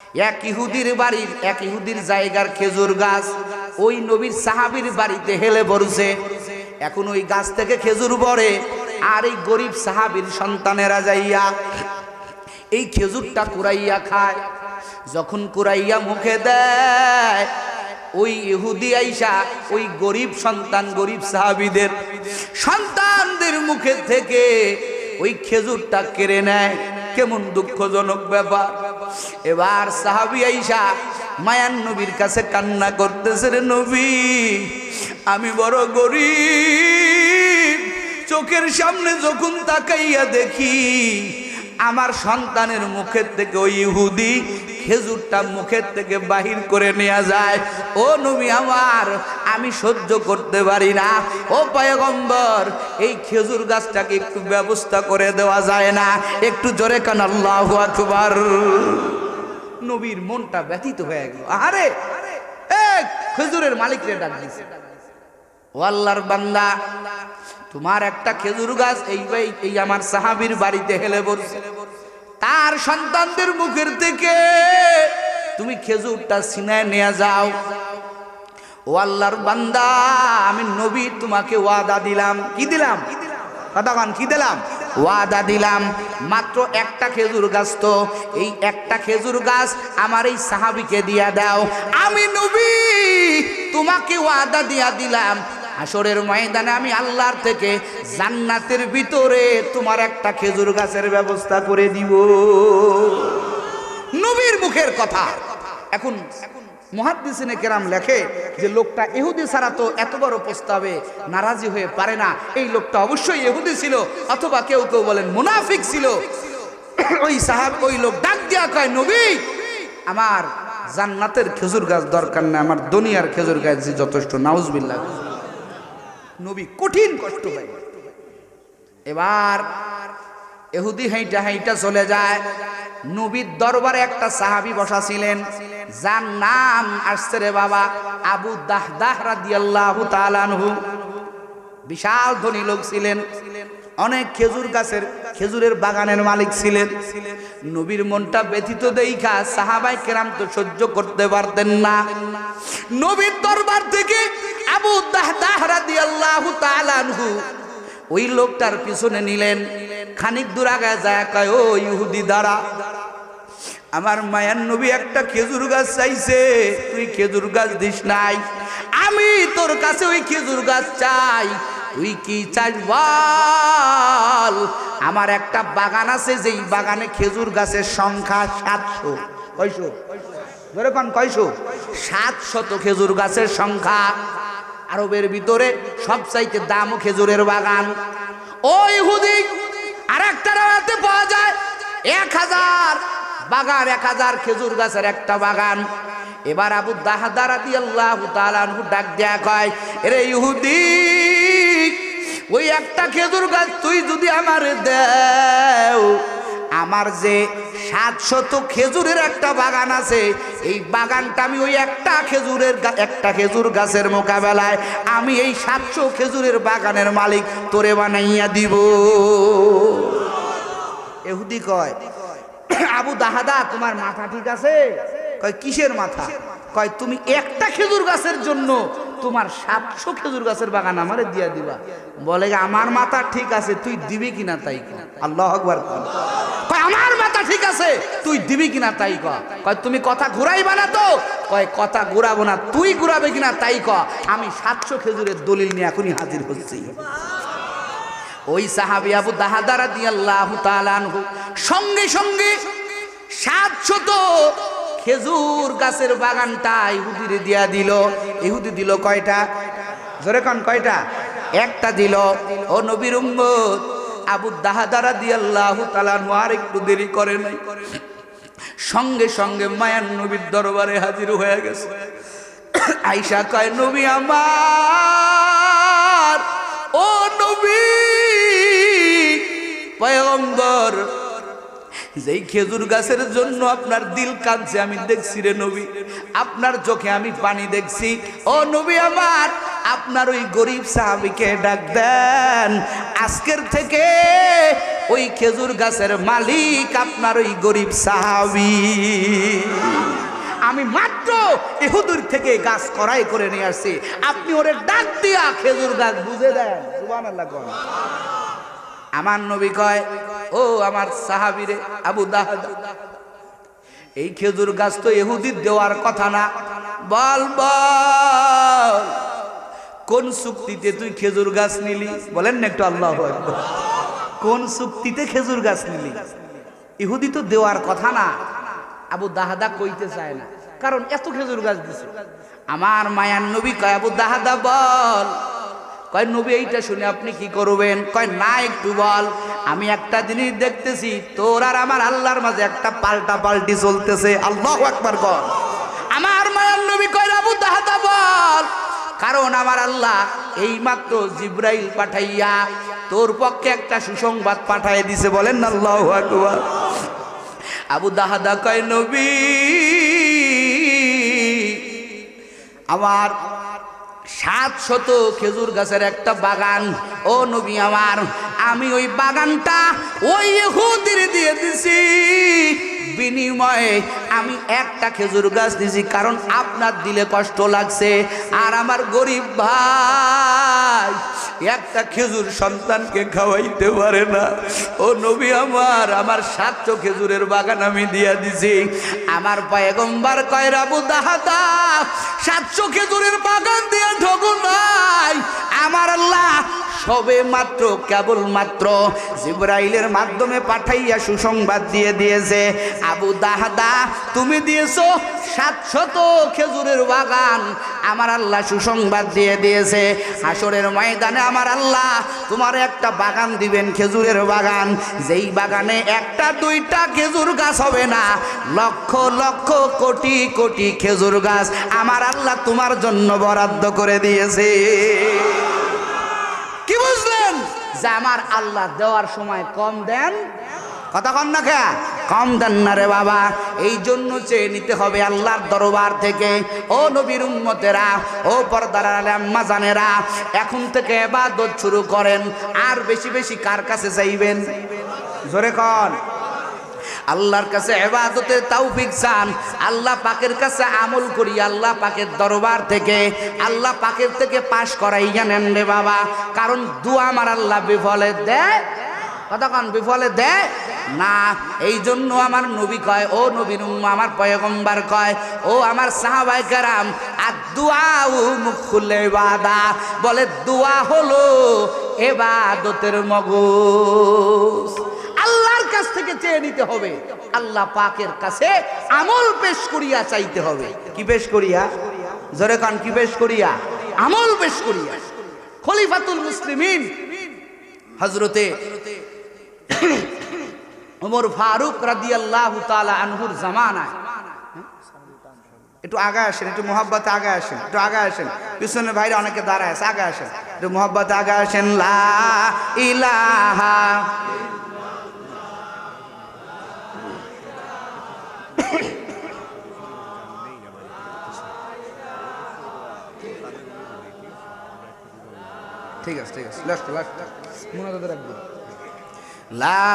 এক ইহুদির জায়গার খেজুর গাছ ওই নবীর সাহাবীর বাড়িতে হেলে পড়ছে। এখন ওই গাছ থেকে খেজুর পড়ে, আর এই গরিব সাহাবীর সন্তানেরা যাইয়া এই খেজুরটা কুড়াইয়া খায়। যখন কুড়াইয়া মুখে দেয়, ওই ইহুদি আইসা ওই গরিব সাহাবীদের সন্তানদের মুখে থেকে ওই খেজুরটা কেড়ে নেয়। কেমন দুঃখজনক ব্যাপার। এবার সাহাবী আইসা মায়ান নবীর কাছে কান্না করতেছে, রে নবী, আমি বড় গরিব, চোখের সামনে যখন তাকাইয়া দেখি আমার সন্তানের মুখের থেকে ওই ইহুদি খেজুরটা মুখের থেকে বাহির করে নেওয়া যায়, ও নবী আমার, আমি সহ্য করতে পারি না। ও পয়গম্বর, এই খেজুর গাছটাকে একটু ব্যবস্থা করে দেওয়া যায় না? একটু জোরে কান আল্লাহু আকবার। নবীর মনটা ব্যথিত হয়ে গেল। আরে এই খেজুরের মালিকরে ডাক দিছে, ও আল্লাহর বান্দা, তোমার একটা খেজুর গাছ এই আমার সাহাবীর বাড়িতে হেলে পড়ছে, তার সন্তানদের মুখের থেকে তুমি খেজুরটা ছিনায় নিয়ে যাও। ও আল্লাহর বান্দা, আমি নবী তোমাকে ওয়াদা দিলাম। কি দিলাম? কথাগান কি দিলাম? ওয়াদা দিলাম। মাত্র একটা খেজুর গাছ, তো এই একটা খেজুর গাছ আমার এই সাহাবীকে দিয়া দাও। আমি নবী তোমাকে ওয়াদা দিয়া দিলাম, হাসরের ময়দানে আমি আল্লাহর থেকে জান্নাতের ভিতরে তোমার একটা খেজুর গাছের ব্যবস্থা করে দিব। নবীর মুখের কথা। এখন মুহাদ্দিসিনে কেরাম লেখে যে লোকটা ইহুদি ছাড়া তো এত বড় প্রস্তাবে নারাজি হয়ে পারে না। এই লোকটা অবশ্যই ইহুদি ছিল, অথবা কেউ কেউ বলেন মুনাফিক ছিল। ওই লোক ডাক দিয়া কয়, নবী, আমার জান্নাতের খেজুর গাছ দরকার না, আমার দুনিয়ার খেজুর গাছ যথেষ্ট। নাউজুবিল্লাহ। নবী কঠিন কষ্ট পায়। এবার ইহুদি হাইটা হাইটা চলে যায়। নবীর দরবারে একটা সাহাবী বসা ছিলেন, যার নাম আসছে রে বাবা আবু দাহদাহ রাদিয়াল্লাহু তাআলা আনহু। বিশাল ধনী লোক ছিলেন, অনেক খেজুরের বাগানের মালিক ছিলেন। নবীর মনটা ব্যথিত দেইখা সাহাবায়ে কেরাম তো সহ্য করতে পারতেন না। নবীর দরবার থেকে আবু দাহদাহ রাদিয়াল্লাহু তাআলা আনহু ওই লোকটার পিছনে নিলেন। খানিক দূর আগায় যায় কয়, ও ইহুদি দাঁড়া, আমার মায়ার নবী একটা খেজুর গাছ চাইছে, তুই খেজুর গাছ দিস নাই, আমি তোর কাছে ওই খেজুর গাছ চাই। তুই কি চাই বল? আমার একটা বাগান আছে, যেই বাগানে খেজুর গাছের সংখ্যা 700। কয়শো? ধরে কোন কয়শো? 700 খেজুর গাছের সংখ্যা। আরবের ভিতরে সবচাইতে দাম খেজুরের বাগান। ওই ইহুদি আরেকটা রাতে পাওয়া যায় 1000 বাগান, 1000 খেজুর গাছের একটা বাগান। এবার আবু দাহদাহ রাদিয়াল্লাহু তাআলা আনহু ডাক দেয়া কয়, এরে ইহুদি, ওই একটা খেজুর গাছ তুই যদি আমার দেও, আমার যে 700 খেজুরের একটা বাগান আছে, এই বাগানটা আমি ওই একটা খেজুর গাছের মোকাবেলায় আমি এই 700 খেজুরের বাগানের মালিক তোরে বানাইয়া দিব। ইহুদি কয়, আবু দাহদা, তোমার মাথা ঠিক আছে? কয়, কিসের মাথা? কয়, তুমি একটা খেজুর গাছের জন্য তোমার 700 খেজুর গাছের বাগান আমারে দিয়া দিবা? বলে, আমার মাথা ঠিক আছে, তুই দিবি কিনা তাই কয়। আল্লাহু আকবার। কয়, আমার মাথা ঠিক আছে, তুই দিবি কিনা তাই কয়। কয়, তুমি কথা ঘুরাইবা না তো? কয়, কথা ঘুরাবো না, তুই ঘুরাবে কিনা তাই কয়। আমি 700 খেজুরের দলিল নিয়ে এখনই হাজির হচ্ছি। ওই সাহাবী আবু দাহদাহ রাদিয়াল্লাহু তাআলা আনহু সঙ্গে সঙ্গে 700 খেজুর গাছের বাগানটা ইহুদিরে দিয়া দিল। ইহুদি দিল কয়টা? জোরে কোন কয়টা? একটা দিল। ও নবীর উম্মত, আবু দাহদাহ রাদিয়াল্লাহু তাআলা আনহু আর একটু দেরি করে নাই, সঙ্গে সঙ্গে মায়ার নবীর দরবারে হাজির হয়ে গেছে। আয়েশা কয়, নবী আমার, ও নবী পয়গম্বর, যেই খেজুর গাছের জন্য আপনার দিল কাঁদছে আমি দেখছি রে নবী, আপনার চোখে আমি পানি দেখছি। ও নবী আমার, আপনার ওই গরিব সাহাবীকে ডাক দেন, আজকের থেকে ওই খেজুর গাছের মালিক আপনার ওই গরিব সাহাবী। আমি মাত্র ইহুদির থেকে গাছ ক্রয় করে নিয়ে আসছি, আপনি ওরে ডাক দিয়া খেজুর গাছ বুঝে দেন। সুবহানাল্লাহ। আমার নবী কয়, ও আমার সাহাবীরে আবু দাহদা, এই খেজুর গাছ তো ইহুদির দেওয়ার কথা না, বল বল কোন চুক্তিতে তুই খেজুর গাছ নিলি? বলেন না একটু আল্লাহু আকবার। কোন চুক্তিতে খেজুর গাছ নিলি? ইহুদি তো দেওয়ার কথা না। আবু দাহদা কইতে চায় না, কারণ এত খেজুর গাছ দিছে। আমার মায়ার নবী কয়, আবু দাহদা বল। কয় নবী এইটা শুনে আপনি কি করবেন? কয় না, একটু বল। আমি একটা জিনিস দেখতেছি, তোর আর আমার আল্লাহর মাঝে একটা পাল্টা পাল্টি চলতেছে। আল্লাহু আকবার কর। আমার মায়ার নবী কয়, আবু দাহদা বল। কারণ আমার আল্লাহ এইমাত্র জিব্রাইল পাঠাইয়া তোর পক্ষে একটা সুসংবাদ পাঠাই দিছে। বলেন না আল্লাহু আকবার। আবু দাহদা কয়, নবী আমার 700 খেজুর গাছের একটা বাগান। ও নবী আমার, আমি ওই বাগানটা ওই ইহুদির দিয়ে দিছি, বিনিময়ে আমি একটা খেজুর গাছ দিছি, কারণ আপনার দিলে কষ্ট লাগছে, আর আমার গরিব ভাই একটা খেজুর সন্তানকে খাওয়াইতে পারে না। ও নবী আমার, আমার 700 খেজুরের বাগান আমি দিয়া দিছি। আমার পয়গম্বর কয়, আবু দাহদা 700 খেজুরের বাগান দিয়ে ঠগো নাই। আমার আল্লাহ সবে মাত্র কেবল মাত্র জিব্রাইলের মাধ্যমে পাঠাইয়া সুসংবাদ দিয়ে দিয়েছে, আবু দাহদা তুমি দিয়েছো 700 খেজুরের বাগান। আমার আল্লাহ সুসংবাদ দিয়ে দিয়েছে, হাসরের ময়দানে আমার আল্লাহ তোমার একটা বাগান দিবেন, খেজুরের বাগান। যেই বাগানে একটা দুইটা খেজুর গাছ হবে না, লক্ষ লক্ষ কোটি কোটি খেজুর গাছ আমার আল্লাহ তোমার জন্য বরাদ্দ করে দিয়েছে। কি বুঝলেন? যে আমার আল্লাহ দেওয়ার সময় কম দেন, কথা কন না খা, কম দেন না রে বাবা। এই জন্য চেয়ে নিতে হবে আল্লাহর দরবার থেকে। ও নবীর উম্মতেরা, ও পর্দার আম্মা জানেরা, এখন থেকে ইবাদত শুরু করেন। আর বেশি বেশি কার কাছে চাইবেন? জোরে কন। আল্লাহর কাছে ইবাদতের তৌফিক চান, আল্লাহ পাকের কাছে আমল করি, আল্লাহ পাকের দরবার থেকে, আল্লাহ পাকের থেকে পাশ করাইয়া নেন রে বাবা। কারণ দোয়া আমার আল্লাহ বিফলে দেয়, কতক্ষণ বিফলে দেয় না। এই জন্য আমার নবী কয়, ও নবীর উম্মাহ, আমার পয়গম্বর কয়, ও আমার সাহাবায়ে কেরাম, আদ-দুআউ মুখুল ইবাদা, বলে দোয়া হলো ইবাদতের মগজ। আল্লাহর কাছ থেকে চেয়ে নিতে হবে, আল্লাহ পাকের কাছে আমল পেশ করিয়া চাইতে হবে। কি পেশ করিয়া? জোরে কান, কি পেশ করিয়া? আমল পেশ করিয়া। খলিফাতুল মুসলিমিন হযরতে ওমর ফারুক রাদিয়াল্লাহু তাআলা আনহুর জামানায়, একটু আগে আসেন, একটু মোহাব্বতে আগে আসেন, একটু আগে আসেন, পিছনে ভাইরা অনেকে দাঁড়ায় আছে, আগে আসেন, একটু মোহাব্বতে আগে আসেন। লা ইলাহা, ঠিক আছে ঠিক আছে, লাস্ট লাস্ট মনে রাখবেন। লা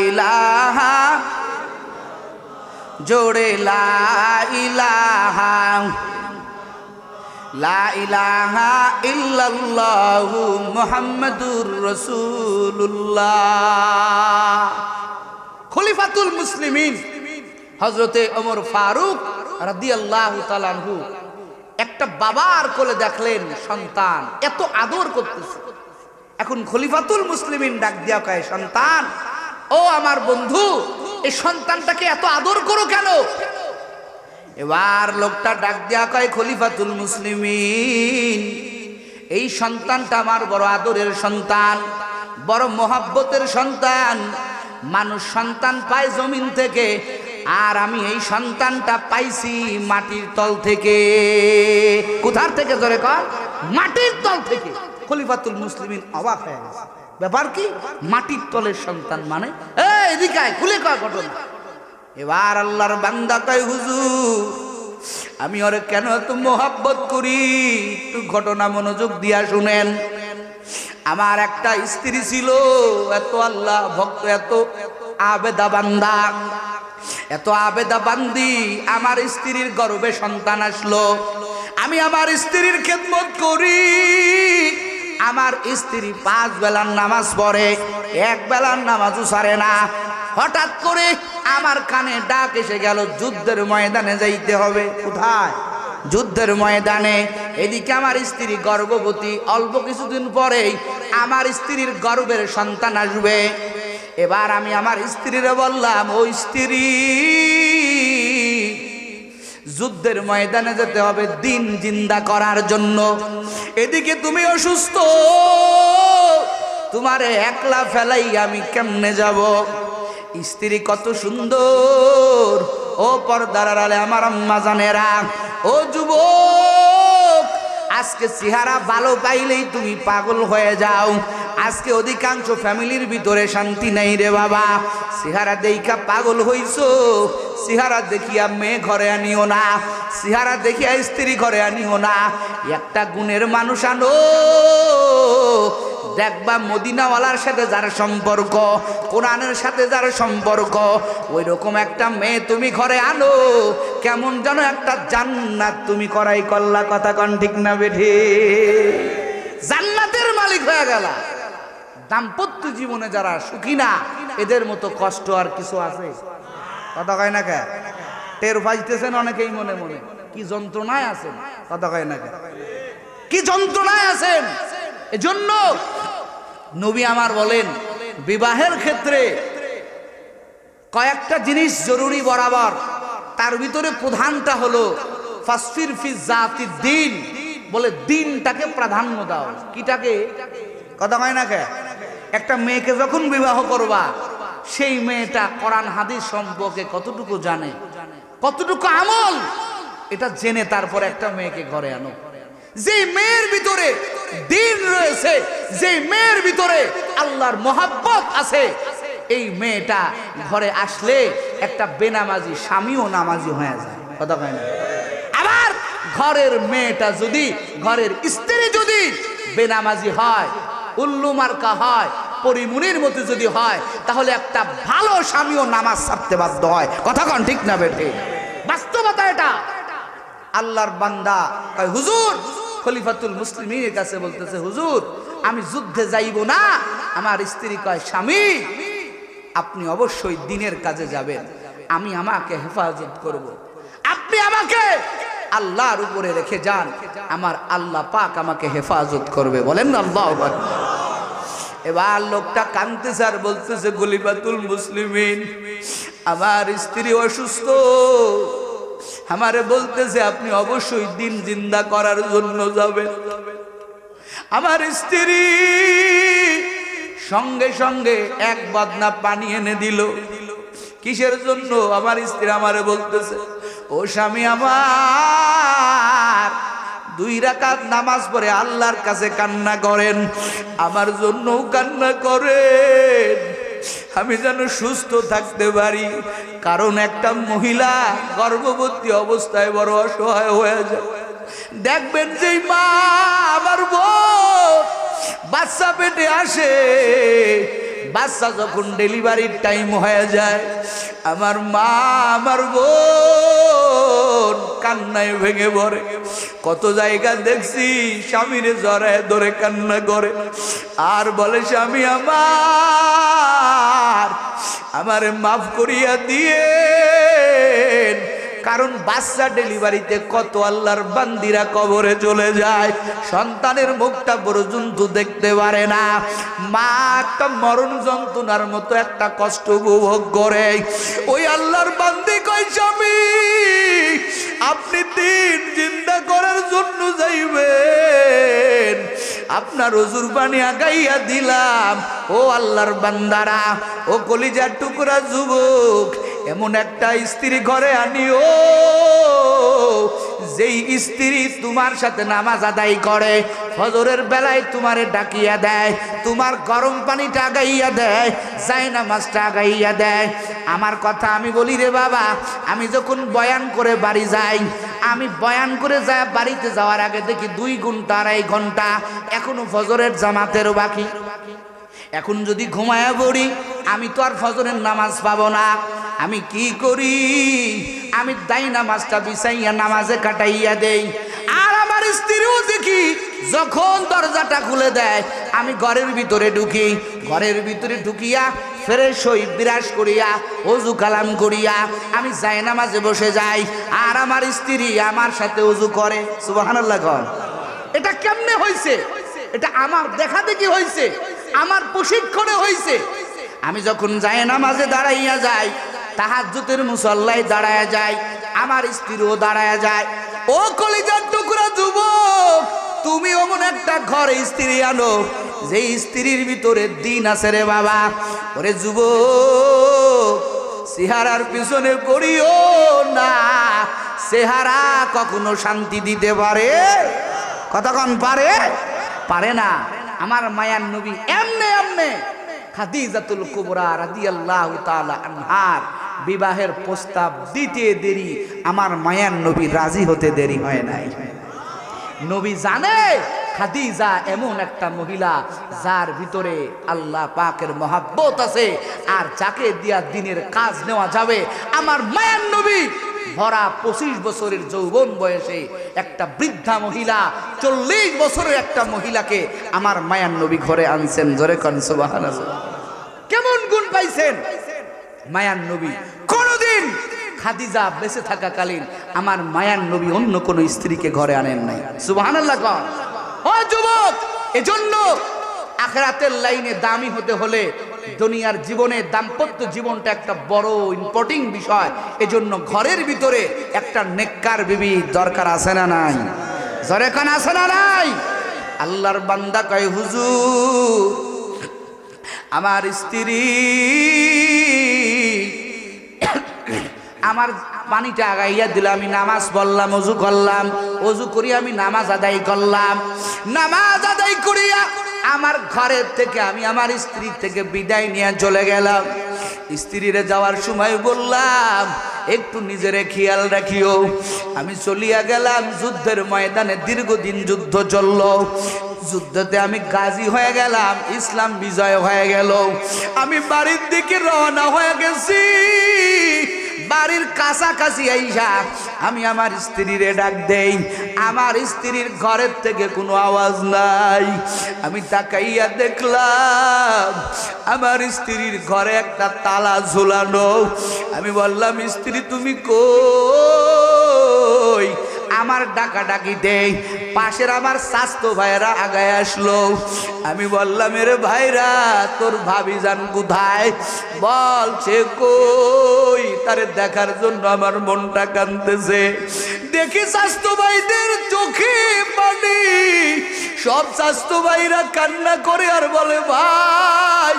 ইলাহা, জোরে লা ইলাহা, লা ইলাহা ইল্লাল্লাহু মুহাম্মাদুর রাসূলুল্লাহ। খলিফাতুল মুসলিমিন হযরতে ওমর ফারুক রাদিয়াল্লাহু তাআলা আনহু একটা বাবার কোলে দেখলেন সন্তান এত আদর করতেছে। এখন খলিফাতুল মুসলিমিন ডাক দিয়া কয়, সন্তান, ও আমার বন্ধু, এই সন্তানটাকে এত আদর করো কেন? এবার লোকটা ডাক দিয়া কয়, খলিফাতুল মুসলিমিন, এই সন্তানটা আমার বড় আদরের সন্তান, বড় মোহাব্বতের সন্তান। মানুষ সন্তান পায় জমিন থেকে, আর আমি এই সন্তানটা পাইছি মাটির তল থেকে। কোথার থেকে? জোরে কর, মাটির তল থেকে। খলিফাতুল মুসলিমিন অবাক হয়ে গেছে, ব্যাপার কি? মাটির তলের সন্তান মানে? এদিকে আয়, খুলে কয় ঘটনা। এবার আল্লাহর বান্দা কয়, হুজুর, আমি ওরে কেন এত মোহাব্বত করি, একটু ঘটনা মনোযোগ দিয়া শুনেন। আমার একটা স্ত্রী ছিল, এত আল্লাহ ভক্ত, এত আবেদা বান্দা, এত আবেদা বান্দি। আমার স্ত্রীর গর্ভে সন্তান আসলো, আমি আমার স্ত্রীর খেদমত করি। আমার স্ত্রী 5 বেলার নামাজ পড়ে, 1 বেলার নামাজও ছাড়ে না। হঠাৎ করে আমার কানে ডাক এসে গেল, যুদ্ধের ময়দানে যাইতে হবে। কোথায়? যুদ্ধের ময়দানে। এদিকে আমার স্ত্রী গর্ভবতী, অল্প কিছুদিন পরেই আমার স্ত্রীর গর্ভের সন্তান আসবে। এবার আমি আমার স্ত্রীরে বললাম, ও স্ত্রী, যুদ্ধের ময়দানে যেতে হবে দিন জিন্দা করার জন্য। এদিকে তুমি অসুস্থ, তোমারে একলা ফেলাই আমি কেমনে যাব? স্ত্রী কত সুন্দর! ও পর্দার আড়ালে আমার আম্মা জানেরা, ও যুবক, আজকে চেহারা ভালো পাইলেই তুমি পাগল হয়ে যাও। আজকে অধিকাংশ ফ্যামিলির ভিতরে শান্তি নাই রে বাবা। চেহারা দেখা পাগল হইছো, চেহারা দেখিয়া মেয়ে ঘরে আনিও না, চেহারা দেখিয়া স্ত্রী ঘরে আনিও না। একটা গুণের মানুষ আনো, দেখবা মদিনাওয়ালার সাথে যার সম্পর্ক, কোরআনের সাথে যার সম্পর্ক, ওই রকম একটা মেয়ে তুমি ঘরে আনো, কেমন যেন একটা জান্নাত তুমি করাই করলা। কথা কন ঠিক না বেঠি? জান্নাতের মালিক হয়ে গেলা। দাম্পত্য জীবনে যারা সুখী না, এদের মতো কষ্ট আর কিছু আছে? কথা কয় না কে? টের পাইতেছেন অনেকেই মনে মনে, কি যন্ত্রণায় আছেন। কথা কয় না কে? কি যন্ত্রণায় আছেন। এজন্য নবী আমার বলেন, বিবাহের ক্ষেত্রে কয়েকটা জিনিস জরুরি বরাবর। তার ভিতরে প্রধানটা হলো ফাসফির ফি জাতিদ দ্বীন, বলে দিনটাকে প্রাধান্য দাও। কিটাকে? কথা হয় না কে? একটা মেয়েকে যখন বিবাহ করবা, সেই মেয়েটা কোরআন হাদিস সম্পর্কে কতটুকু জানে, কতটুকু আমল, এটা জেনে তারপর একটা মেয়েকে ঘরে আনো। যে মেয়ের ভিতরে দ্বীন রয়েছে, যে মেয়ের ভিতরে আল্লাহর মহাব্বত আছে, এই মেয়েটা ঘরে আসলে একটা বেনামাজি স্বামীও নামাজি হয়ে যায়। কথা কয় না? আবার ঘরের মেয়েটা যদি, ঘরের স্ত্রী যদি বেনামাজি হয়, উল্লু মার্কা হয়, পরিমুনির মতো যদি হয়, তাহলে একটা ভালো স্বামীও নামাজ ছাড়তে বাধ্য হয়। কথা কন ঠিক না বেঠে? বাস্তবতা এটা। আল্লাহর বান্দা কয়, হুজুর, খলিফাতুল মুসলিমিনের কাছে বলতেছে, হুজুর, আমি যুদ্ধে যাইব না। আমার স্ত্রী কয়, স্বামী, আপনি অবশ্যই দিনের কাজে যাবেন, আমি আমাকে হেফাজত করব। আপনি আমাকে আল্লাহর উপরে রেখে যান, আমার আল্লাহ পাক আমাকে হেফাজত করবে। বলেন না আল্লাহু আকবার। এবার লোকটা কাঁদতেছে আর বলতেছে, খলিফাতুল মুসলিমিন, আমার স্ত্রী অসুস্থ, আমারে বলতেছে আপনি অবশ্যই দিন জিন্দা করার জন্য যাবেন। আমার স্ত্রী সঙ্গে সঙ্গে 1 বদনা পানি এনে দিল। কিসের জন্য? আমার স্ত্রী আমারে বলতেছে, ও স্বামী আমার, 2 রাকাত নামাজ পড়ে আল্লাহর কাছে কান্না করেন, আমার জন্যও কান্না করেন, আমি যেন সুস্থ থাকতে পারি। কারণ একটা মহিলা গর্ভবতী অবস্থায় বড় অসহায় হয়ে যায়। দেখবেন যে মা, আমার বোন বাচ্চা পেটে আসে, বাচ্চা যখন ডেলিভারির টাইম হয়ে যায়, আমার মা, আমার বোন কান্নায় ভেঙে পড়ে। কত জায়গা দেখছি স্বামীরে জড়ায় ধরে কান্না করে আর বলে, স্বামী আমার, আমারে মাফ করিয়া দিয়ে। কারণ বাচ্চা ডেলিভারিতে কত আল্লাহর বান্দিরা কবরে চলে যায়, সন্তানের মুখটা পর্যন্ত দেখতে পারে না। মা একটা মরণ যন্ত্রণার মতো একটা কষ্ট উপভোগ করে। ওই আল্লাহর বান্দি কয়, স্বামী, আপনি দিন জিন্দা করার জন্য যাইবেন, আপনার ওজুর পানি আগাইয়া দিলাম। ও আল্লাহর বান্দারা, ও কলিজার টুকরা যুবক, এমন একটা স্ত্রী ঘরে আনিও, যেই স্ত্রী তোমার সাথে নামাজ আদায় করে, ফজরের বেলায় তোমারে ডাকিয়া দেয়, তোমার গরম পানিটা আগাইয়া দেয়, জায়নামাজটা আগাইয়া দেয়। আমার কথা আমি বলি রে বাবা, আমি যখন বয়ান করে বাড়ি যাই, আমি বয়ান করে যায় বাড়িতে যাওয়ার আগে দেখি 2 ঘন্টা 2.5 ঘন্টা এখনো ফজরের জামাতেরও বাকি। এখন যদি ঘুমায়া পড়ি আমি তো আর ফজরের নামাজ পাবো না। আমি কি করি, আমি দাই নামাজটা বিছাইয়া নামাজে কাটাইয়া দেই। আর আমার স্ত্রীও দেখি যখন দরজাটা খুলে দেয় আমি ঘরের ভিতরে ঢুকি, ঘরের ভিতরে ঢুকিয়া ফ্রেশ হই, বিরাজ করিয়া ওযু কালাম করিয়া আমি যাই নামাজে বসে যাই। আর আমার স্ত্রী আমার সাথে ওযু করে। সুবহানাল্লাহ। এটা কেমনে হইছে? এটা আমার দেখা দেখি হইছে, আমার প্রশিক্ষণে হইছে। আমি যখন যাই নামাজে দাঁড়াইয়া যাই, তাহাজ্জুদের মুসল্লায় দাঁড়ায়া যায়, আমার স্ত্রীও দাঁড়ায়া যায়। ও কলিজার টুকরা যুবক, তুমি এমন একটা ঘরে স্ত্রী আনো যে স্ত্রীর ভিতরে দিন আছে রে বাবা। ওরে যুবক, চেহারার পিছনে পড়িও না, চেহারা কখনো শান্তি দিতে পারে? কতক্ষণ পারে? পারে না। আমার মায়ার নবী এমনে এমনে খাদিজাতুল কুবরা রাদিয়াল্লাহু তাআলা আনহার বিবাহের প্রস্তাব দিতে দেরি আমার মায়ার নবী রাজি হতে দেরি হয় নাই। নবী জানে খাদিজা এমন একটা মহিলা যার ভিতরে আল্লাহ পাকের মহব্বত আছে, আর যাকে দিয়া দিনের কাজ নেওয়া যাবে। আমার মায়ার নবী ভরা 25 বছরের যৌবন বয়সে একটা বৃদ্ধা মহিলা, 40 বছরের একটা মহিলাকে আমার মায়ার নবী ঘরে আনছেন। জোরে কোন সুবহানাল্লাহ। কেমন গুণ পাইছেন মায়ার নবী? কোনদিন খাদিজা বেঁচে থাকাকালীন আমার মায়ার নবী অন্য কোন স্ত্রীকে ঘরে আনেন নাই। সুবহানাল্লাহ। ও যুবক, এজন্য আখিরাতের লাইনে দামি হতে হলে দুনিয়ার জীবনে দাম্পত্য জীবনটা একটা বড় ইম্পর্টেন্ট বিষয়। এজন্য ঘরের ভিতরে একটা নেককার বিবি দরকার আছে না নাই? জোরে কান আছে না নাই? আল্লাহর বান্দা কয়, হুজুর আমার স্ত্রী আমার পানিটা আগাইয়া দিল, আমি নামাজ পড়লাম, ওযু করলাম, ওযু করি আমি নামাজ আদায় করলাম। নামাজ আদায় করিয়া আমার ঘরের থেকে আমি আমার স্ত্রী থেকে বিদায় নিয়ে চলে গেলাম। স্ত্রীরে যাওয়ার সময় বললাম, একটু নিজেরে খেয়াল রাখিও। আমি চলিয়া গেলাম যুদ্ধের ময়দানে। দীর্ঘদিন যুদ্ধ চলল, যুদ্ধতে আমি গাজী হয়ে গেলাম, ইসলাম বিজয় হয়ে গেল। আমি বাড়ির দিকে রওনা হয়ে গেছি। বাড়ির কাছাকাছি আইসা আমি আমার স্ত্রীরে ডাক দেই, আমার স্ত্রীর ঘরের থেকে কোনো আওয়াজ নাই। আমি তাকাইয়া দেখলাম আমার স্ত্রীর ঘরে একটা তালা ঝুলানো। আমি বললাম, স্ত্রী তুমি কই? আমার ডাকাডাকি দেই। পাশের আমার স্বাস্থ্য ভাইরা আগায় আসলো। আমি বললাম, এরে ভাইরা তোর ভাবি যান কোথায়? বলছে কই? তারে দেখার জন্য আমার মনটা কাঁদতেছে। দেখি স্বাস্থ্য ভাইদের চোখে পানি। সব স্বাস্থ্য ভাইরা কান্না করে আর বলে, ভাই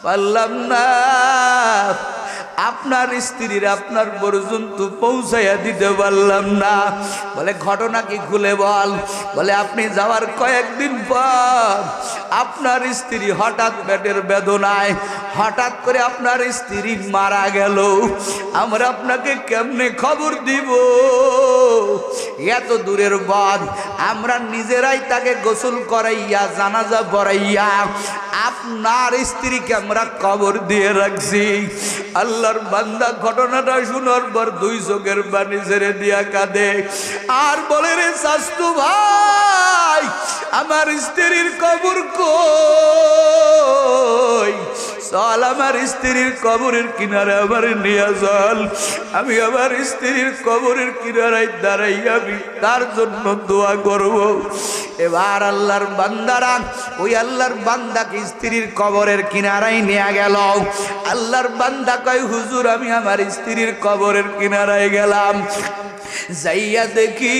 পারলাম না আপনার স্ত্রীর আপনার পর্যন্ত পৌঁছাইয়া দিতে পারলাম না। বলে ঘটনা কি খুলে বল। বলে আপনি যাওয়ার কয়েকদিন পর আপনার স্ত্রী হঠাৎ পেটের বেদনায় হঠাৎ করে আপনার স্ত্রী মারা গেল। আমরা আপনাকে কেমনে খবর দিব? এত দূরের বাদ আমরা নিজেরাই তাকে গোসল করাইয়া জানাজা পড়াইয়া আপনার স্ত্রীকে আমরা কবর দিয়ে রাখছি। আল্লাহর বান্দা ঘটনাটা শোনার পর 2 চোখের পানি ছেড়ে দিয়া কাঁদে আর বলে, রে শাস্তু ভাই আমার স্ত্রীর কবর কই? চল আমার স্ত্রীর কবরের কিনারে আমার নিয়ে চল। আমি আমার স্ত্রীর কবরের কিনারায় দাঁড়াইয়া আমি তার জন্য দোয়া করব। এবার আল্লাহর বান্দারা ওই আল্লাহর বান্দাকে স্ত্রীর কবরের কিনারায় নিয়ে গেল। আল্লাহর বান্দা কয়, হুজুর আমি আমার স্ত্রীর কবরের কিনারায় গেলাম, যাইয়া দেখি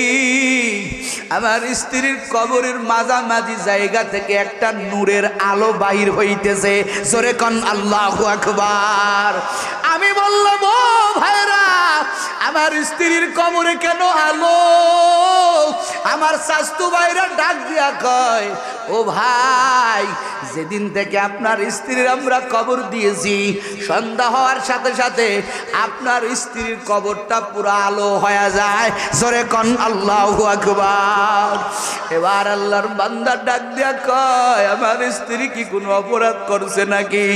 আমার স্ত্রীর কবরের মাঝামাঝি জায়গা থেকে একটা নূরের আলো বাহির হইতেছে। জোরে কোন আল্লাহু আকবার। আমি বললাম, ও ভাইরা আমার স্ত্রীর কবরে কেন আলো? আমার শাস্তু ভাইরা ডাক ডাক দিয়া কয়, ও ভাই, যেদিন থেকে আপনার স্ত্রীর আমরা কবর দিয়েছি, সন্ধ্যা হওয়ার সাথে সাথে আপনার স্ত্রীর কবরটা পুরো আলো হয়ে যায়। জোরে কোন আল্লাহু আকবার। এবার আল্লাহর বান্দা ডাক দিয়া কয়, আমার স্ত্রী কি কোনো অপরাধ করছে নাকি?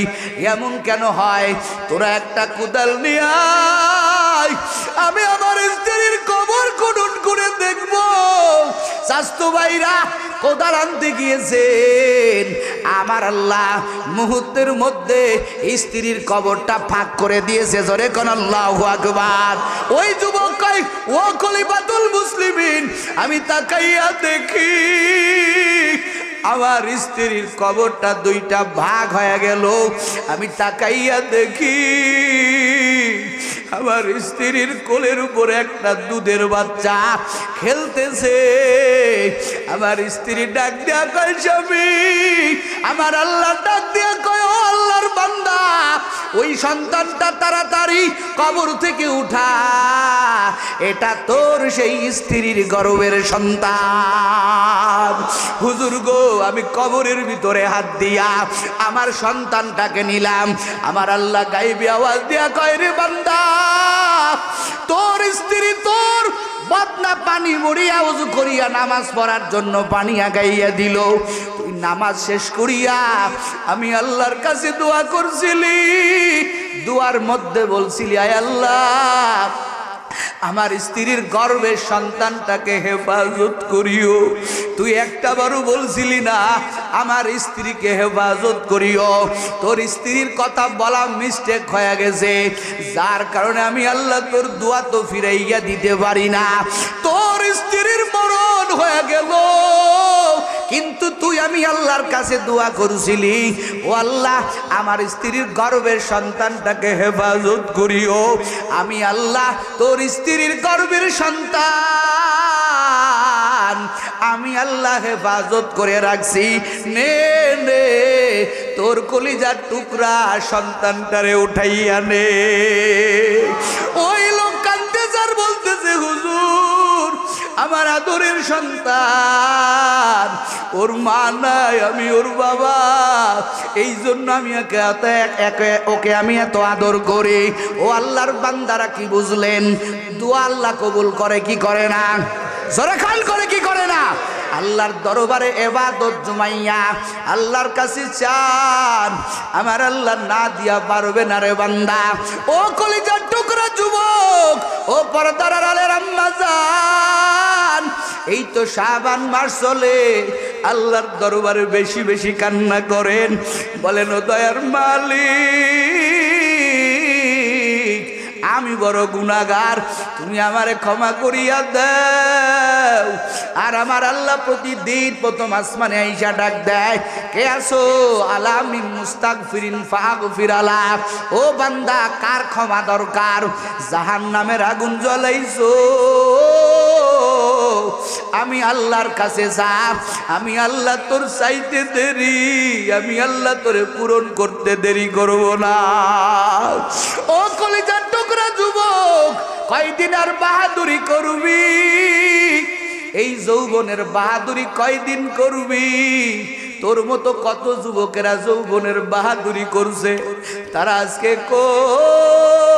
এমন কেন হয়? তোরা একটা কোদাল নিয়ে আয়, আমি আমার স্ত্রীর কবর খনন করে দেখব। স্বাস্থ্য ভাইরা কোদাল আনতে গিয়েছেন, আমার আল্লাহ মুহূর্তের মধ্যে স্ত্রীর কবরটা ফাঁক করে দিয়েছে। জোরে কোন আল্লাহু আকবার। ওই যুবক কয়, ও খলিফাতুল মুসলিমিন, আমি তাকাইয়া দেখি আমার স্ত্রীর কবরটা দুইটা ভাগ হয়ে গেল। আমি তাকাইয়া দেখি আমার স্ত্রীর কোলের উপরে একটা দুধের বাচ্চা খেলতেছে। আমার স্ত্রী ডাক দিয়া কয়, স্বামী। আমার আল্লাহ ডাক দিয়া কয়, ও আল্লাহর বান্দা, ওই সন্তানটা তাড়াতাড়ি কবর থেকে উঠা, এটা তোর সেই স্ত্রীর গর্ভের সন্তান। হুজুর গো, আমি কবরের ভিতরে হাত দিয়া আমার সন্তানটাকে নিলাম। আমার আল্লাহ গাইবি আওয়াজ দিয়া কয়, রে বান্দা, তোর স্ত্রী তোর বদনা পানি মরিয়া ওযু করিয়া নামাজ পড়ার জন্য পানি আগাইয়া দিল। তুই নামাজ শেষ করিয়া আমি আল্লাহর কাছে দোয়া করছিলি, দোয়ার মধ্যে বলছিলি, আয় আল্লাহ, আমার স্ত্রীর গর্ভের সন্তানটাকে হেফাজত করিও। তুই একটা বারও বলছিলি না আমার স্ত্রীকে হেফাজত করিও। তোর স্ত্রীর কথা বলা মিস্টেক হয়ে গেছে, যার কারণে আমি আল্লাহ তোর দোয়া তো ফিরাইয়া দিতে পারি না। তোর স্ত্রীর মরণ হয়ে গেল, কিন্তু তুই আমি আল্লাহর কাছে দোয়া করছিলি, ও আল্লাহ, আমার স্ত্রীর গর্ভের সন্তানটাকে হেফাজত করিও। আমি আল্লাহ তোর স্ত্রীর গর্ভের সন্তান আমি আল্লাহ হেফাজত করে রাখছি। নে নে তোর কলিজার টুকরা সন্তানটারে উঠাইয়া নে। ওই লোক কাঁদতেছে আর বলতেছে, হুজুর, আমার আদরের সন্তান, ওর মা নাই, আমি ওর বাবা, এই জন্য আমি ওকে আমি এত আদর করি। ও আল্লাহর বান্দারা, কি বুঝলেন? দোয়া আল্লাহ কবুল করে কি করে না? জোরে খান, করে কি করে না? আল্লাহর দরবারে ইবাদত জমাইয়া আল্লাহর কাছে চান, আমার আল্লাহ না দিয়া পারবে না রে বান্দা। ও কলিজার টুকরা যুবক, ও পর্দার আড়ালের আম্মা জান, এই তো শাবান মাস চলে, আল্লাহর দরবারে বেশি বেশি কান্না করেন, বলেন, ও দয়ার মালিক, আমি বড় গুনাহগার, তুমি আমারে ক্ষমা করিয়া দাও। আর আমার আল্লাহ প্রতিদিন প্রথম আসমানে আইসা ডাক দেয়, কে আসো? আলামিন মুস্তাগফিরিন ফাগফির আলা। ও বান্দা, কার ক্ষমা দরকার? জাহান্নামের আগুন জ্বলাইছো, আমি আল্লাহর কাছে যা, আমি আল্লাহ তোর চাইতে দেরি, আমি আল্লাহ তোরে পূরণ করতে দেরি করব না। ও কলিজার টুকরা যুবক, কয়দিন আর বাহাদুরি করবি? এই যৌবনের বাহাদুরি কয়দিন করবি? তোর মতো কত যুবকেরা যৌবনের বাহাদুরি করছে, তারা আজকে কই?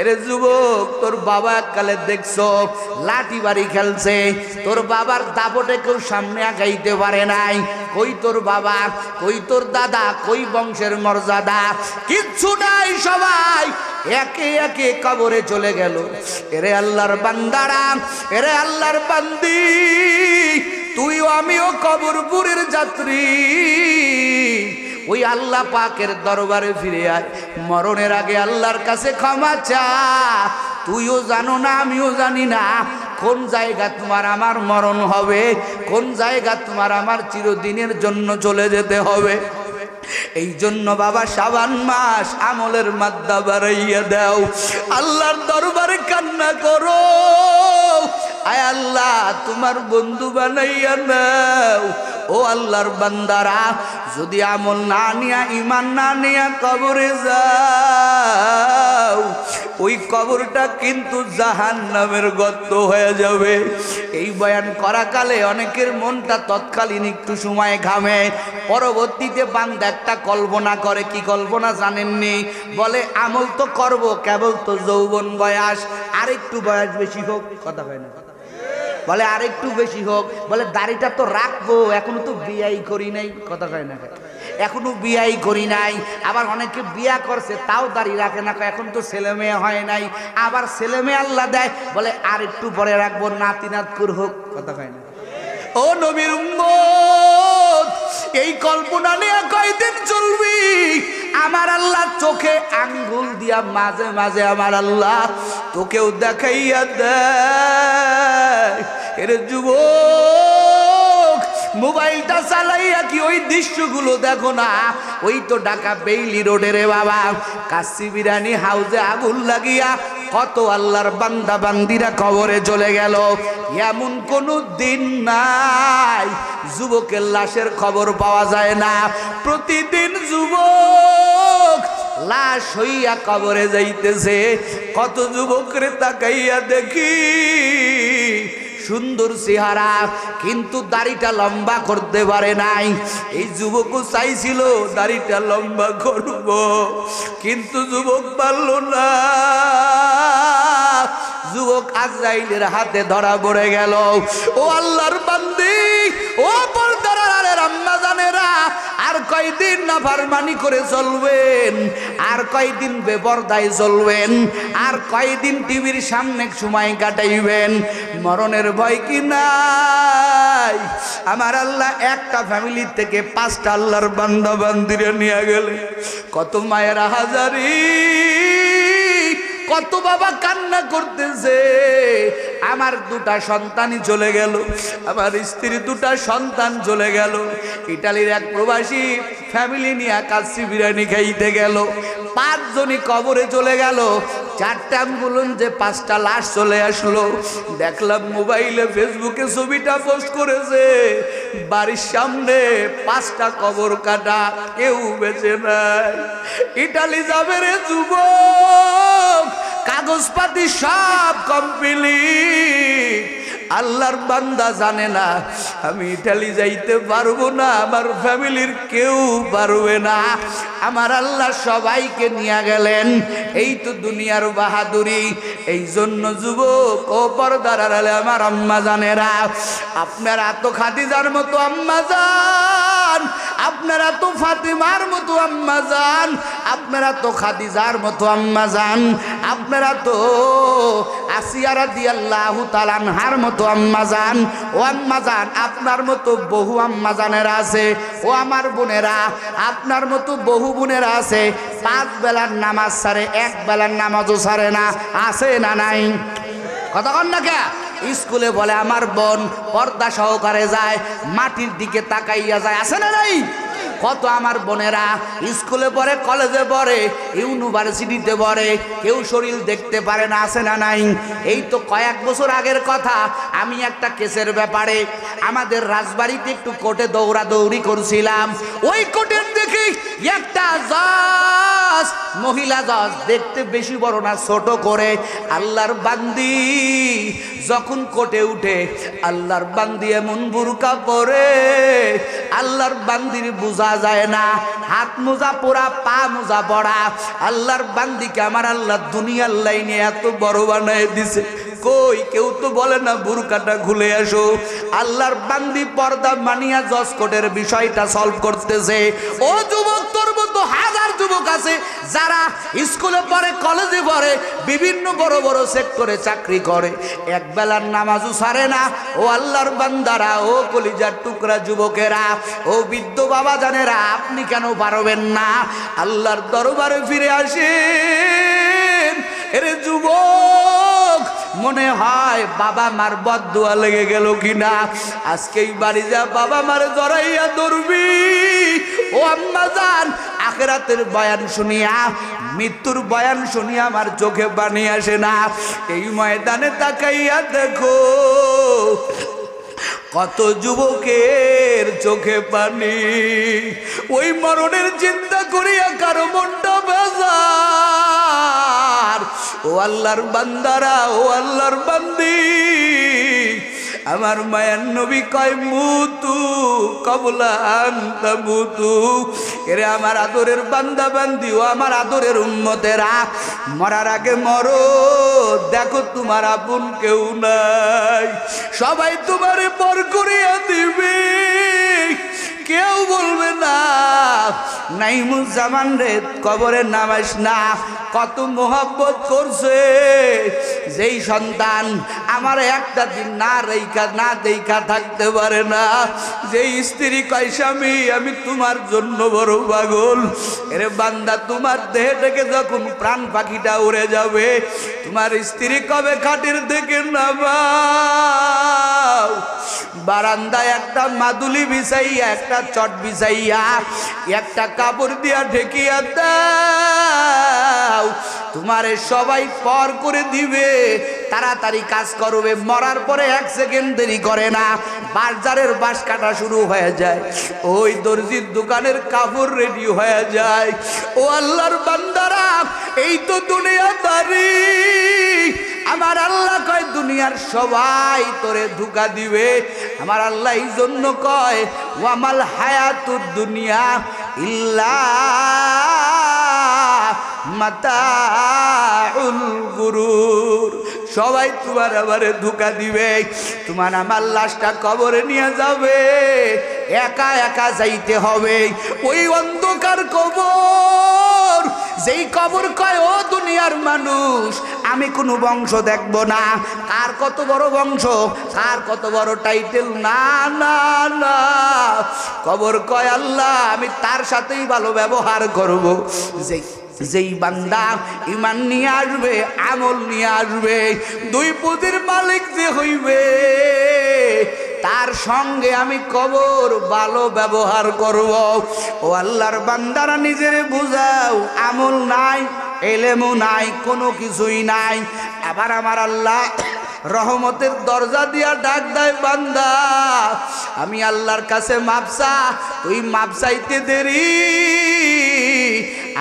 এরে যুবক, তোর বাবা এককালে দেখছো লাঠি বাড়ি খেলছে, তোর বাবার দাপটে কেউ সামনে আগাইতে পারে নাই। কই তোর বাবা, কই তোর দাদা, কই বংশের মর্যাদা? কিচ্ছু নাই, সবাই একে একে কবরে চলে গেল। এরে আল্লাহর বান্দারা, এরে আল্লাহর বান্দি, তুইও আমিও কবরপুরের যাত্রী। ওই আল্লাহ পাকের দরবারে ফিরে আয়, মরণের আগে আল্লাহর কাছে ক্ষমা চা। তুইও জানো না, আমিও জানি না কোন জায়গা তোমার আমার মরণ হবে, কোন জায়গা তোমার আমার চিরদিনের জন্য চলে যেতে হবে। এই জন্য বাবা, শাবান মাস আমলের মাদ্দা বাড়াইয়া দাও, আল্লাহর দরবারে কান্না করো। আয় আল্লাহ, তোমার বন্ধু বানাইয়া নাও। ও আল্লাহর বান্দারা, যদি আমল না নিয়া, ইমান না নিয়া কবরে যাও, ওই কবরটা কিন্তু জাহান্নামের গর্ত হয়ে যাবে। এই বয়ান করাকালে অনেকের মনটা তৎকালীন একটু সময় ঘামে, পরবর্তীতে বান্দা একটা কল্পনা করে। কি কল্পনা জানেননি? বলে আমল তো করব, কেবল তো যৌবন বয়স, আরেকটু বয়স বেশি হোক। কথা কয় না? বলে আরেকটু বেশি হোক, বলে দাড়িটা তো রাখবো, এখনো তো বিয়াই করি নাই। কথা কয় না? এখনো বিয়াই করি নাই। আবার অনেকে বিয়া করছে তাও দাড়ি রাখে না, এখন তো ছেলে মেয়ে হয় নাই। আবার ছেলে মেয়ে আল্লাহ দেয়, বলে আর একটু পরে রাখবো, নাতি নাতকুর হোক। কথা কয় না? ও নবীর উম্মত, এই কল্পনা নিয়ে কয়দিন চলবি? আমার আল্লাহ চোখে আঙ্গুল দিয়া মাঝে মাঝে আমার আল্লাহ তোকেও দেখাইয়া দেয়। এর যুবক, মোবাইলটা চালাইয়া কি ওই দৃশ্যগুলো দেখো না? ওই তো ঢাকা বেইলি রোডে রে বাবা, কাশি বিরিয়ানি হাউজে আগুন লাগিয়া কত আল্লাহর বান্দা বান্দিরা কবরে চলে গেল। এমন কোনো দিন নাই যুবকের লাশের খবর পাওয়া যায় না। প্রতিদিন যুবক লাশ হইয়া কবরে যাইতেছে। কত যুবকরে তাকাইয়া দেখি, সুন্দর চেহারা, কিন্তু দাড়িটা লম্বা করতে পারে নাই। এই যুবকও চাইছিল দাড়িটা লম্বা করব, কিন্তু যুবক পারল না। যুবক আজরাইলের হাতে ধরা পড়ে গেল। ও আল্লাহর বান্দি, ও পর্দার আড়ালের আম্মা জানেরা, আর কয়দিন নাফরমানি করে চলবেন? আর কয়দিন বেপরদায় চলবেন? আর কয়দিন টিভির সামনে সময় কাটাইবেন? মরণের ভয় কি নাই? আমার আল্লাহ একটা ফ্যামিলি থেকে 5টা আল্লাহর বান্দা বান্দিরা নিয়ে গেলে কত মায়েরা হাজারি, কত বাবা কান্না করতেছে। আমার 2টা সন্তানই চলে গেল, আমার স্ত্রীর 2টা সন্তান চলে গেল। ইটালির এক প্রবাসী ফ্যামিলি নিয়ে কাচ্চি বিরিয়ানি খাইতে গেল, 5 জনই কবরে চলে গেল। 4টা অ্যাম্বুলেন্সে 5টা লাশ চলে আসলো। দেখলাম মোবাইলে ফেসবুকে ছবিটা পোস্ট করেছে, বাড়ির সামনে 5টা কবর কাটা, কেউ বেঁচে নাই। ইটালি যাবে রে যুবক, কাগজপাতি সব কমপ্লিট। আল্লাহর বান্দা জানে না আমি ইটালি যাইতে পারবো না, আমার ফ্যামিলির কেউ পারবে না। আমার আল্লাহ সবাইকে নিয়ে গেলেন। এই তো দুনিয়ার বাহাদুরি। এই জন্য যুবক ও পর্দার আড়ালে আমার আম্মা জানেরা, আপনারা তো খাদিজার মতো আম্মা জান, আপনারা তো ফাতিমার মতো আম্মা জান, আপনারা তো খাদিজার মতো আম্মা জান, আপনারা তো আসিয়া রাদিয়াল্লাহু তাআলা আনহার মতো আম্মা জান। ও আম্মা জান, আপনার মতো বহু আম্মা জানেরা আছে। ও আমার বোনেরা, আপনার মতো বহু বোনেরা আছে, 5 বেলার নামাজ ছাড়ে, 1 বেলার নামাজও ছাড়ে না। আছে না নাই? কথা কন না কে? স্কুলে বলে আমার বোন পর্দা সহকারে যায়, মাটির দিকে তাকাইয়া যায়। আছে না নাই? কত আমার বোনেরা স্কুলে পড়ে, কলেজে পড়ে, ইউনিভার্সিটিতে পড়ে, কেউ শরীর দেখতে পারে না। আছে না নাই? এই তো কয়েক বছর আগের কথা, আমি একটা কেসের ব্যাপারে আমাদের রাজবাড়িতে একটু কোর্টে দৌড়াদৌড়ি করছিলাম। ওই কোর্টের দেখি একটা জজ, মহিলা জজ, দেখতে বেশি বড় না, ছোট করে। আল্লাহর বান্দি যখন কোর্টে উঠে, আল্লাহর বান্দি এমন বুরকা পরে, আল্লাহর বান্দির বোঝা যায় না, হাত মোজা পরা, পা মোজা পড়া। আল্লাহর বান্দিকে আমার আল্লাহ দুনিয়ার লাইনে এত বড় বানায় দিছে, কই কেউ তো বলে না বুরকাটা খুলে আসো। আল্লাহর বান্দি পর্দা মানিয়া জজ কোর্টের বিষয়টা সলভ করতেছে। ও যুবক, তোর মতো হাজার যুবক আছে যারা স্কুলে পড়ে, কলেজে পড়ে, বিভিন্ন বড় বড় সেক্টরে চাকরি করে, 1 বেলার নামাজও ছাড়ে না। ও আল্লাহর বান্দারা, ও কলিজার টুকরা যুবকেরা, ও বৃদ্ধ বাবা জানেরা, আপনি কেন পারবেন না? আল্লাহর দরবারে ফিরে আসেন। এরে যুবক, মনে হয় বাবা মার বদদুয়া লেগে গেল কিনা, আজকেই বাড়ি যা বাবা মার জড়াইয়া ধরবি। ও আম্মা জান, আখিরাতের বয়ান শুনিয়া, মৃত্যুর বয়ান শুনিয়া আমার চোখে পানি আসে না। এই ময়দানে তাকাইয়া দেখো, কত যুবকের চোখে পানি। ওই মরণের চিন্তা করিয়া কারো মনটা বেজার, ও আল্লাহর বান্দারা, ও আল্লাহর বান্দি, আমার মায়ার নবী কয় মুতু কবলা আনতা মুতু। এরে আমার আদরের বান্দা বান্দি, ও আমার আদরের উম্মতেরা, মরার আগে মরো, দেখো তোমার আপন কেউ নাই, সবাই তোমারে পর করিয়া দিবে, কেউ বলবে না নাইমুজ্জামান রে কবরে নামাইস না। কত মোহাব্বত করছে যেই সন্তান আমার একটা দিন না রেখা না দেখা থাকতে পারে না, যেই স্ত্রী কয় স্বামী আমি তোমার জন্য বড় পাগল। এরে বান্দা, তোমার দেহ থেকে যখন প্রাণ পাখিটা উড়ে যাবে, তোমার স্ত্রী কবে খাটের থেকে নামাও, বারান্দায় একটা মাদুলি বিছাইয়া, একটা চট বিছাইয়া, একটা কাপড় দিয়া ঢেকিয়া দাও, তোমারে সবাই পর করে দিবে, তাড়াতাড়ি কাজ করবে। মরার পরে 1 সেকেন্ড দেরি করে না, বাজারের বাঁশ কাটা শুরু হয়ে যায়, ওই দর্জির দোকানের কাপড় রেডি হয়ে যায়। ও আল্লাহর বান্দারা, এই তো দুনিয়াদারি। আমার আল্লাহ কয় দুনিয়ার সবাই তোরে ধোঁকা দিবে। আমার আল্লাহ এই জন্য কয় ওয়ামাল হায়াতুদ দুনিয়া ইল্লা মাতাউল গুরুর। সবাই তোমার আবারে ধোঁকা দিবে, তোমার আমার লাশটা কবরে নিয়ে যাবে, একা একা যাইতে হবে ওই অন্ধকার কবর, যেই কবর কয় ও দুনিয়ার মানুষ আমি কোনো বংশ দেখব না, কার কত বড় বংশ, কার কত বড় টাইটেল, না না না, কবর কয় আল্লাহ আমি তার সাথেই ভালো ব্যবহার করব, যেই বান্দা ঈমান নিয়ে আসবে, আমল নিয়ে আসবে, 2 পুঁজির মালিক যে হইবে, তার সঙ্গে আমি কবর ভালো ব্যবহার করব। ও আল্লাহর বান্দারা নিজের বুঝাও, আমল নাই, এলেমও নাই, কোনো কিছুই নাই। আবার আমার আল্লাহ রহমতের দরজা দিয়া ডাক দেয়, বান্দা আমি আল্লাহর কাছে মাপসা, তুই মাপসাইতে দেরি,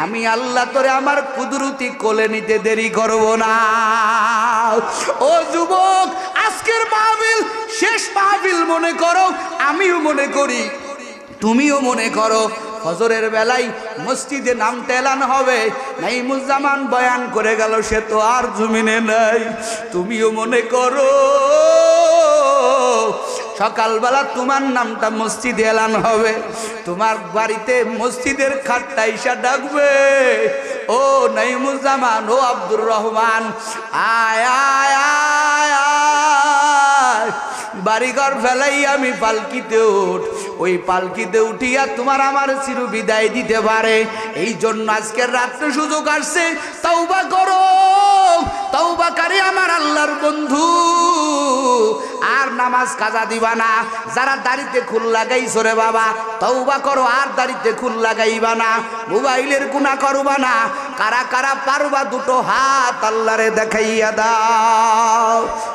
আমি আল্লাহ তোরে আমার কুদরতি কোলে নিতে দেরি করব না। ও যুবক, আজকের মাহফিল শেষ মাহফিল মনে করো, আমিও মনে করি, তুমিও মনে করো। ফজরের বেলায় মসজিদে নামতে এলান হবে, নাইমুজ্জামান বয়ান করে গেল, সে তো আর জমিনে নাই। তুমিও মনে করো সকালবেলা তোমার নামটা মসজিদে এলান হবে, তোমার বাড়িতে মসজিদের খাটটা ইসা ডাকবে, ও নাইমুজ্জামান, ও আব্দুর রহমান, আয় আয় আয় আয়, বাড়িঘর ফেলাই আমি পালকিতে উঠ, ওই পালকিতে উঠিয়া তোমার আমার চির বিদায় দিতে পারে। এই জন্য আজকের রাত্রে সুযোগ আসছে, তওবা করো, তওবাকারী আমার আল্লাহর বন্ধু, আর নামাজ কাজা দিবা না। যারা দাড়িতে খুল লাগাইছো রে বাবা, তওবা করো, আর দাড়িতে খুল লাগাইবা না, মোবাইলের গুনাহ করবা না। কারা কারা পারবা 2 হাত আল্লাহরে দেখাইয়া দাও।